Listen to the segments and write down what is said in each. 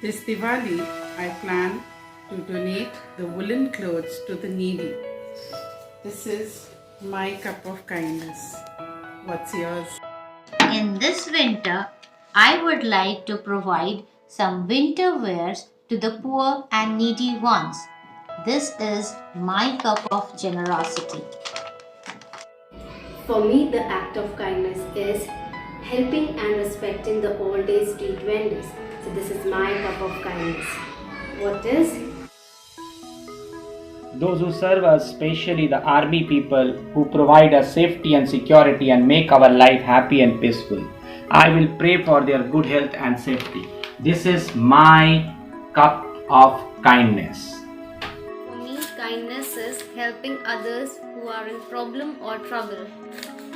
This Diwali, I plan to donate the woolen clothes to the needy. This is my cup of kindness. What's yours? In this winter, I would like to provide some winter wears to the poor and needy ones. This is my cup of generosity. For me, the act of kindness is helping and respecting the all day street vendors. So this is my cup of kindness. What is? Those who serve us, especially the army people who provide us safety and security and make our life happy and peaceful. I will pray for their good health and safety. This is my cup of kindness. For me, kindness is helping others who are in problem or trouble.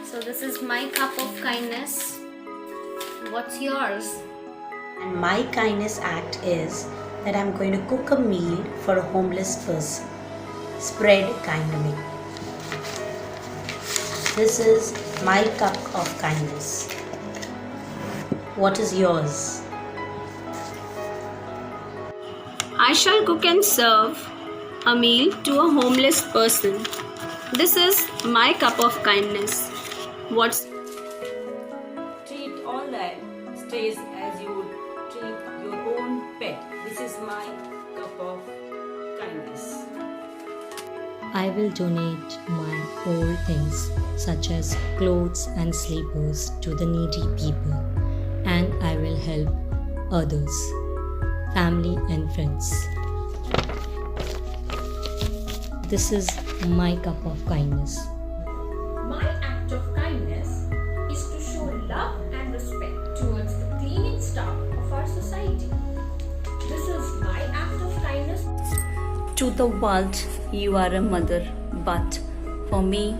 So this is my cup of kindness. What's yours? And my kindness act is that I'm going to cook a meal for a homeless person. Spread kindly. This is my cup of kindness. What is yours? I shall cook and serve a meal to a homeless person. This is my cup of kindness. What's Treat all that stays as you would treat your own pet. This is my cup of kindness. I will donate my old things such as clothes and sleepers to the needy people, and I will help others, family and friends. This is my cup of kindness. My act of kindness is to show love and respect towards the cleaning staff of our society. This is my act of kindness. To the world, you are a mother, but for me,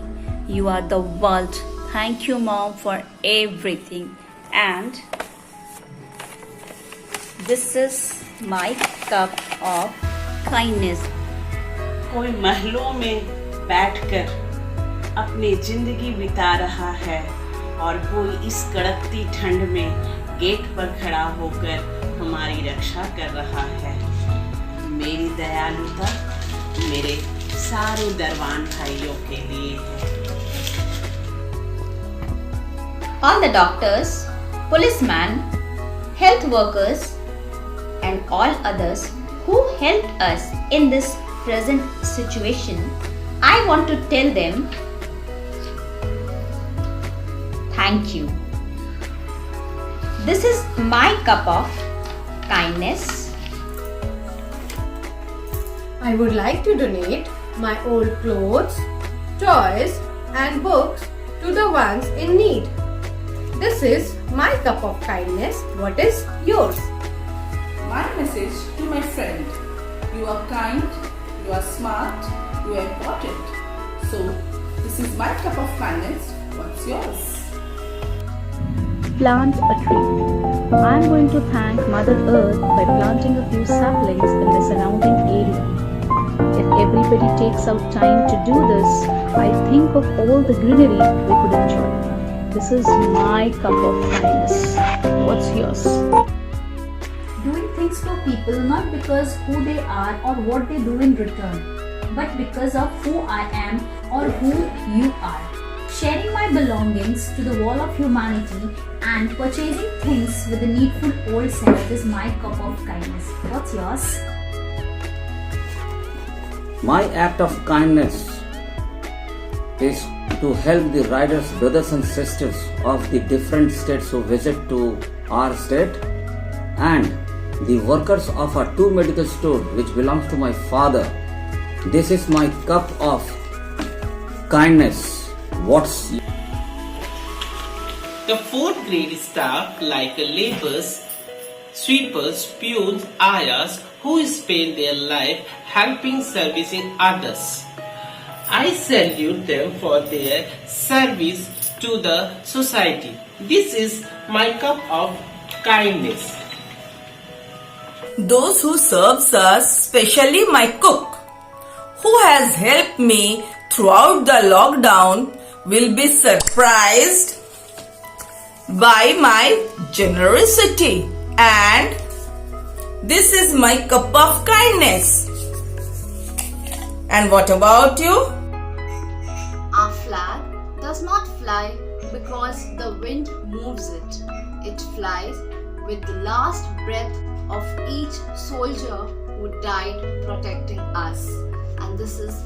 you are the world. Thank you, Mom, for everything. And this is my cup of kindness. कोई महलों में बैठकर अपनी जिंदगी बिता रहा है और कोई इस कड़कती ठंड में गेट पर खड़ा होकर हमारी रक्षा कर रहा है। मेरी दयालुता मेरे सारे दरबान भाइयों के लिए है। All the doctors, policemen, health workers, and all others who helped us in this present situation, I want to tell them thank you. This is my cup of kindness. I would like to donate my old clothes, toys and books to the ones in need. This is my cup of kindness. What is yours? My message to my friend. You are kind, you are smart, you are important. So, this is my cup of kindness. What's yours? Plant a tree. I am going to thank Mother Earth by planting a few saplings in the surrounding area. If everybody takes out time to do this, I think of all the greenery we could enjoy. This is my cup of kindness. What's yours? Doing things for people not because who they are or what they do in return, but because of who I am or who you are. Sharing my belongings to the wall of humanity and purchasing things with the needful old self is my cup of kindness. What's yours? My act of kindness is to help the riders, brothers and sisters of the different states who visit to our state, and the workers of our two medical store which belongs to my father. This is my cup of kindness. What's the fourth grade staff like laborers, sweepers, peons, ayahs who spend their life helping servicing others. I salute them for their service to the society. This is my cup of kindness. Those who serves us, especially my cook, who has helped me throughout the lockdown, will be surprised by my generosity, and This is my cup of kindness. And what about you? Our flag does not fly because the wind moves it. It flies with the last breath of each soldier who died protecting us. And this is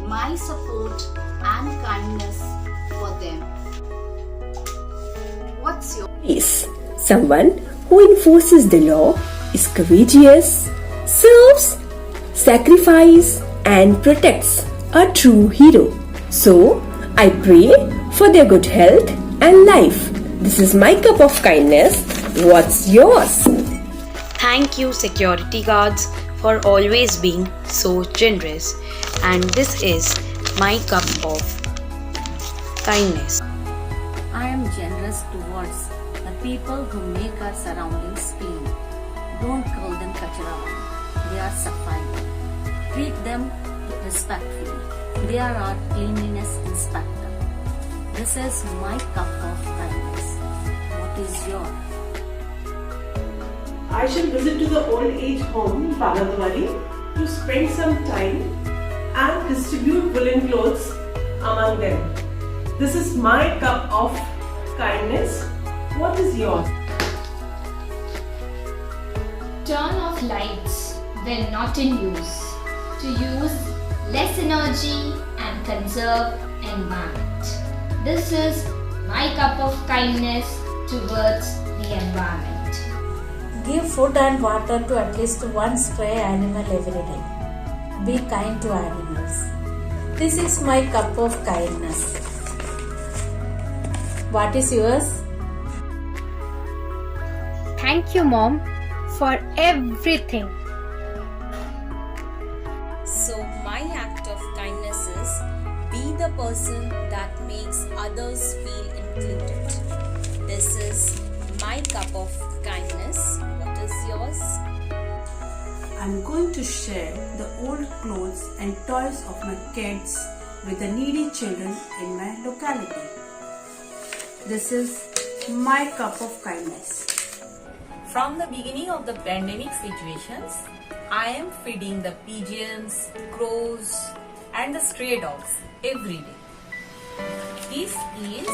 my support and kindness for them. What's your Yes, someone who enforces the law is courageous, serves, sacrifices, and protects, a true hero. So, I pray for their good health and life. This is my cup of kindness. What's yours? Thank you, security guards, for always being so generous. And this is my cup of kindness. I am generous towards the people who make our surroundings clean. Don't call them kachara. They are safai. Treat them respectfully. They are our cleanliness inspector. This is my cup of kindness. What is yours? I shall visit to the old age home, Pagadwari, to spend some time and distribute woolen clothes among them. This is my cup of kindness. What is yours? Turn off lights when not in use. To use less energy and conserve environment. This is my cup of kindness towards the environment. Give food and water to at least one stray animal every day. Be kind to animals. This is my cup of kindness. What is yours? Thank you, Mom, for everything. So my act of kindness is be the person that makes others feel included. This is my cup of kindness. What is yours? I'm going to share the old clothes and toys of my kids with the needy children in my locality. This is my cup of kindness. From the beginning of the pandemic situations, I am feeding the pigeons, crows, and the stray dogs every day. This is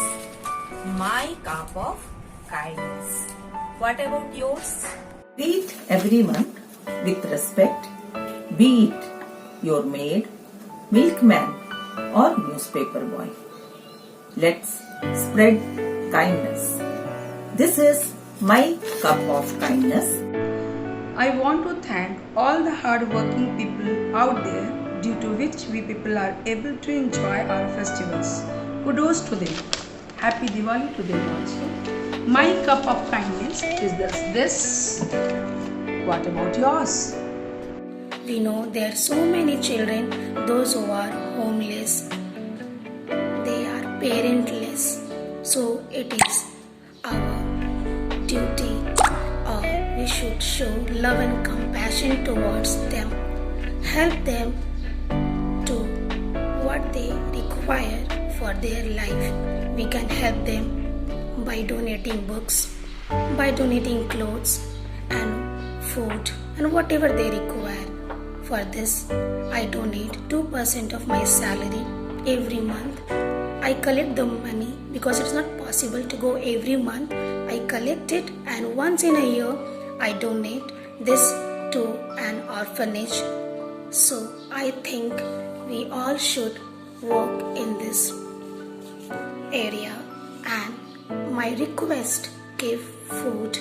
my cup of kindness. What about yours? Treat everyone with respect, be it your maid, milkman, or newspaper boy. Let's spread kindness. This is my cup of kindness. I want to thank all the hard-working people out there due to which we people are able to enjoy our festivals. Kudos to them. Happy Diwali to them also. My cup of kindness is this. What about yours? We know there are so many children, those who are homeless, they are parentless. So it is our duty, we should show love and compassion towards them. Help them to what they require for their life. We can help them by donating books, by donating clothes and food and whatever they require. For this, I donate 2% of my salary every month. I collect the money because it's not possible to go every month. I collect it and once in a year, I donate this to an orphanage. So I think we all should work in this area, and my request, give food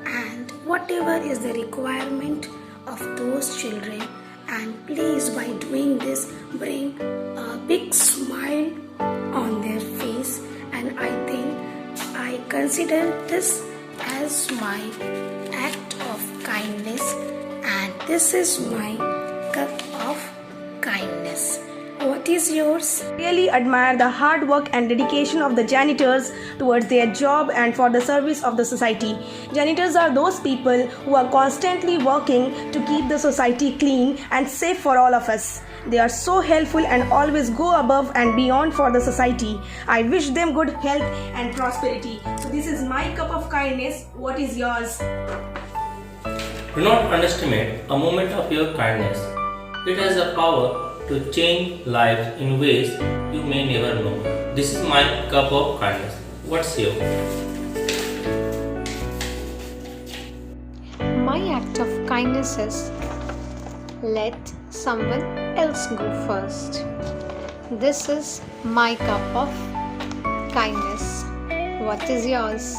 and whatever is the requirement of those children, and please by doing this bring a big smile on their face, and I think I consider this as my act of kindness, and this is my cup of kindness. What is yours? Really admire the hard work and dedication of the janitors towards their job and for the service of the society. Janitors are those people who are constantly working to keep the society clean and safe for all of us. They are so helpful and always go above and beyond for the society. I wish them good health and prosperity. So this is my cup of kindness. What is yours? Do not underestimate a moment of your kindness. It has the power to change lives in ways you may never know. This is my cup of kindness. What's yours? My act of kindness is let someone else go first. This is my cup of kindness. What is yours?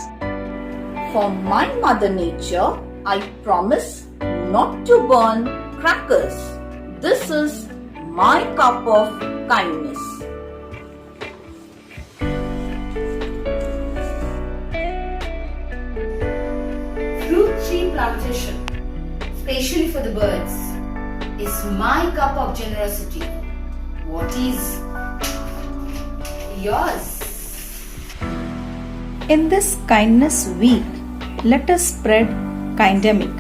For my mother nature, I promise not to burn crackers. This is my cup of kindness. Fruit tree plantation, especially for the birds, is my cup of generosity. What is yours? In this kindness week, let us spread kindemic.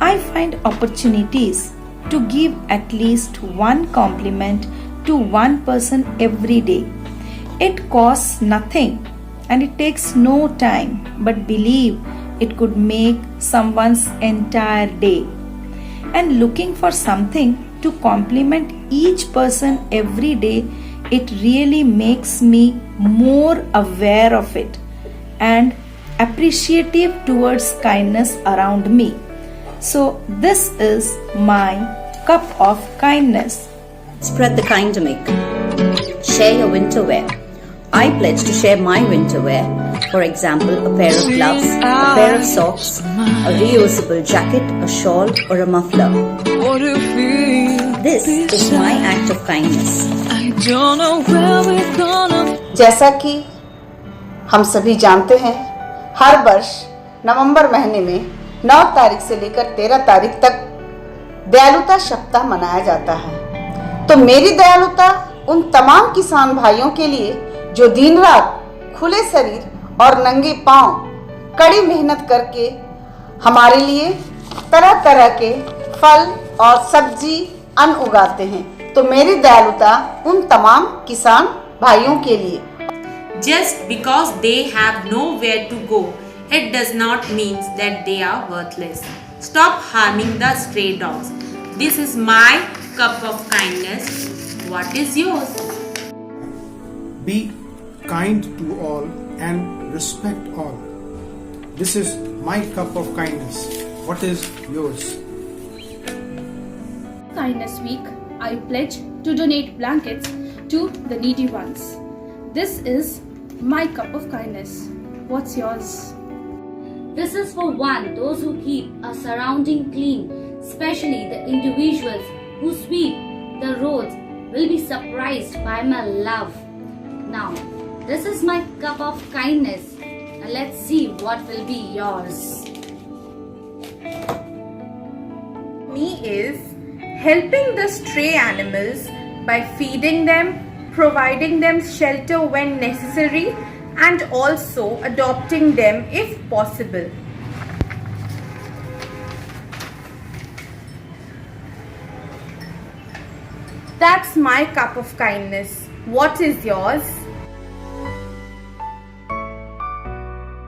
I find opportunities to give at least one compliment to one person every day. It costs nothing and it takes no time, but believe it could make someone's entire day. And looking for something to compliment each person every day, it really makes me more aware of it and appreciative towards kindness around me. So this is my cup of kindness. Spread the kindemic. Share your winter wear. I pledge to share my winter wear. For example, a pair of gloves, a pair of socks, a reusable jacket, a shawl or a muffler. This is my act of kindness. जैसा कि हम सभी जानते हैं, हर वर्ष नवंबर महीने में 9 तारीख से लेकर 13 तारीख तक दयालुता सप्ताह मनाया जाता है। तो मेरी दयालुता उन तमाम किसान भाइयों के लिए जो दिन रात खुले शरीर और नंगे पांव कड़ी मेहनत करके हमारे लिए तरह तरह के फल और सब्जी अन्न उगाते हैं। तो मेरी दयालुता उन तमाम किसान भाइयों के लिए। Just because they have nowhere to go, it does not mean that they are worthless. Stop harming the stray dogs. This is my cup of kindness. What is yours? Be kind to all and respect all. This is my cup of kindness. What is yours? Kindness Week, I pledge to donate blankets to the needy ones. This is my cup of kindness. What's yours? This is for one, those who keep a surrounding clean, especially the individuals who sweep the roads will be surprised by my love. Now, this is my cup of kindness. And let's see what will be yours. Me is helping the stray animals by feeding them, providing them shelter when necessary, and also adopting them if possible. That's my cup of kindness. What is yours?